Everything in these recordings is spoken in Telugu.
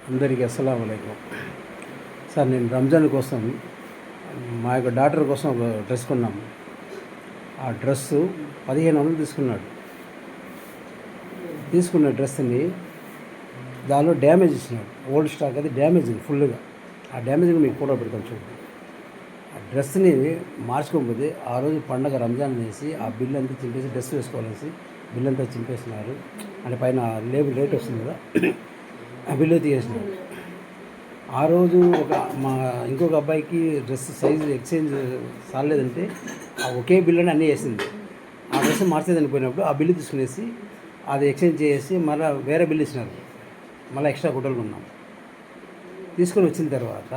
అందరికీ అస్సలాము అలైకుం. సార్, నేను రంజాన్ కోసం మా యొక్క డాటర్ కోసం ఒక డ్రెస్ కొన్నాము. ఆ డ్రెస్సు 1500 తీసుకున్నాడు. తీసుకున్న డ్రెస్ని దానిలో డ్యామేజ్ ఇచ్చినాడు. ఓల్డ్ స్టాక్ అది డ్యామేజ్ ఫుల్గా. ఆ డ్యామేజ్ని మీకు ఫోటో పెడతాను చూడండి. ఆ డ్రెస్ని మార్చుకోకపోతే ఆ రోజు పండగ రంజాన్ వేసి ఆ బిల్ అంతా చింపేసి డ్రెస్ వేసుకోవాలేసి బిల్ అంతా చింపేసినారు. అంటే పైన లేబుల్ రేట్ వస్తుంది కదా, ఆ బిల్లు తీసేసినారు. ఆ రోజు ఇంకొక అబ్బాయికి డ్రెస్ సైజు ఎక్స్చేంజ్ సాలేదంటే ఆ ఒకే బిల్లుని అన్నీ వేసింది. ఆ డ్రెస్ మార్చేదని పోయినప్పుడు ఆ బిల్లు తీసుకునేసి అది ఎక్స్చేంజ్ చేసి మళ్ళీ వేరే బిల్లు ఇచ్చినారు. మళ్ళీ ఎక్స్ట్రా గుడ్డలు కొన్నాం. తీసుకొని వచ్చిన తర్వాత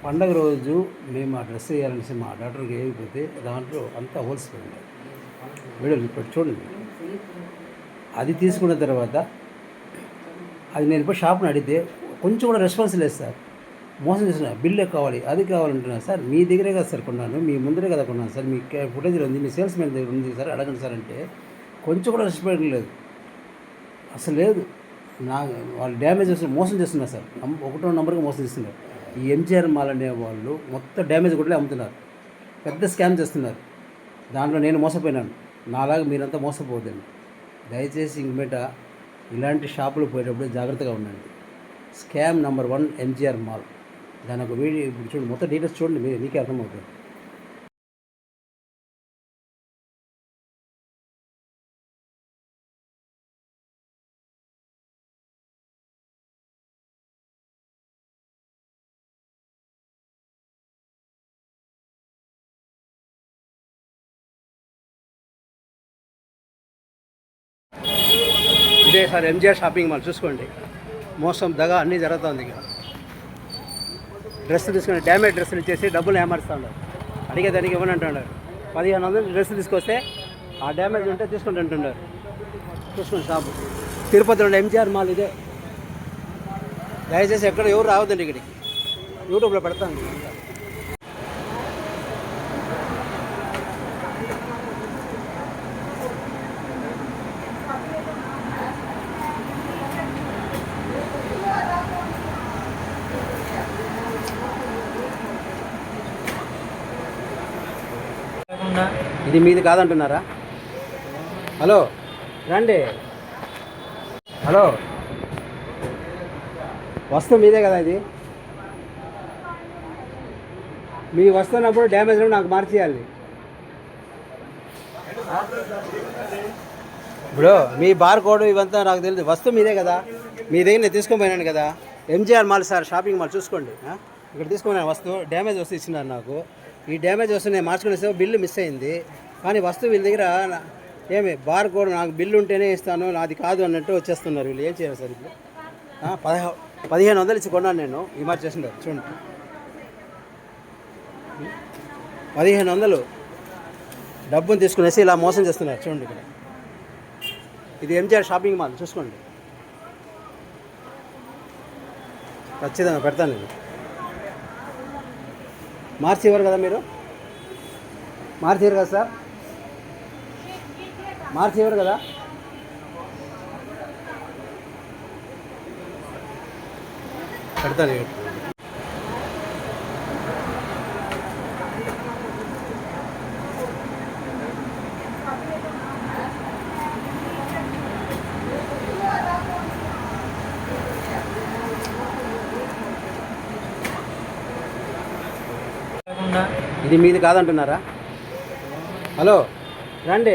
పండగ రోజు మేము ఆ డ్రెస్ వేయాలనేసి మా డాక్టర్కి వేయకపోతే దాంట్లో అంతా హోల్స్ పోయింది. వీడియోలు ఇప్పుడు చూడండి. అది తీసుకున్న తర్వాత అది నేను ఇప్పుడు షాప్ని అడిగితే కొంచెం కూడా రెస్పాన్స్ లేదు సార్. మోసం చేసిన బిల్లు కావాలి, అది కావాలంటున్నారు. సార్, మీ దగ్గరే కదా సార్ కొన్నాను, మీ ముందరే కదా కొన్నాను సార్, మీ ఫుటేజ్లో ఉంది, మీ సేల్స్ మ్యాన్ దగ్గర ఉంది సార్, అడగండి సార్ అంటే కొంచెం కూడా రెస్పాన్స్ లేదు, అసలు లేదు. వాళ్ళు డ్యామేజ్ చేస్తున్నారు, మోసం చేస్తున్నారు సార్. 1వ నెంబర్కి మోసం చేస్తున్నారు. ఈ ఎంజీఆర్ మాల్ అనే వాళ్ళు మొత్తం డ్యామేజ్ కూడా అమ్ముతున్నారు. పెద్ద స్కామ్ చేస్తున్నారు. దాంట్లో నేను మోసపోయినాను. నాలాగా మీరంతా మోసపోవద్దండి దయచేసి. ఇంకమేట ఇలాంటి షాపులు పోయేటప్పుడు జాగ్రత్తగా ఉండండి. Scam number 1 MGR mall. దాని ఒక వీడియో ఇప్పుడు చూడండి, మొత్తం డీటెయిల్స్ చూడండి, మీకే అర్థమవుతుంది. ఇదే సార్ ఎంజీఆర్ షాపింగ్ మాల్, చూసుకోండి. మోసం దగా అన్నీ జరుగుతుంది. ఇక డ్రెస్ తీసుకుని డ్యామేజ్ డ్రెస్సులు ఇచ్చేసి డబ్బులు ఏమారుస్తున్నారు. అడిగేదానికి ఇవ్వని అంటున్నారు. 1500 డ్రెస్ తీసుకొస్తే ఆ డ్యామేజ్ ఉంటే తీసుకుంటూ అంటున్నారు. చూసుకోండి షాపు తిరుపతిలో ఎంజీఆర్ మాల్ ఇదే. దయచేసి ఎక్కడ ఎవరు రావద్దండి ఇక్కడికి. యూట్యూబ్లో పెడతాను. ఇది మీది కాదంటున్నారా? హలో రండి. హలో, వస్తువు మీదే కదా ఇది. మీ వస్తున్నప్పుడు డ్యామేజ్ నాకు మార్చేయాలి. ఇప్పుడు మీ బార్ కోడ్ ఇవంతా నాకు తెలియదు. వస్తువు మీదే కదా, మీ దగ్గర నేను తీసుకొని పోయినాను కదా. MGR mall sir, shopping mall, చూసుకోండి. ఇక్కడ తీసుకున్న వస్తువు డ్యామేజ్ వస్తువు ఇచ్చినారు నాకు. ఈ డ్యామేజ్ వస్తువు నేను మార్చుకునే బిల్లు మిస్ అయింది. కానీ వస్తువు వీళ్ళ దగ్గర ఏమి బార్ కోడ్ నాకు బిల్లు ఉంటేనే ఇస్తాను, నాది కాదు అన్నట్టు వచ్చేస్తున్నారు వీళ్ళు. ఏం చేయాలి సార్ ఇప్పుడు? 1500 ఇచ్చి కొన్నాను నేను. ఈ మాట చేస్తున్నారు చూడండి. 1500 డబ్బును తీసుకునేసి ఇలా మోసం చేస్తున్నారు చూడండి. ఇక్కడ ఇది ఎంజీఆర్ షాపింగ్ మాల్, చూసుకోండి. ఖచ్చితంగా పెడతాను నేను. మార్చి ఇవ్వరు కదా మీరు? మార్చి ఇవ్వరు కదా సార్? మార్చి ఇవ్వరు కదా? పెడతాను. ఇది మీది కాదంటున్నారా? హలో రండి.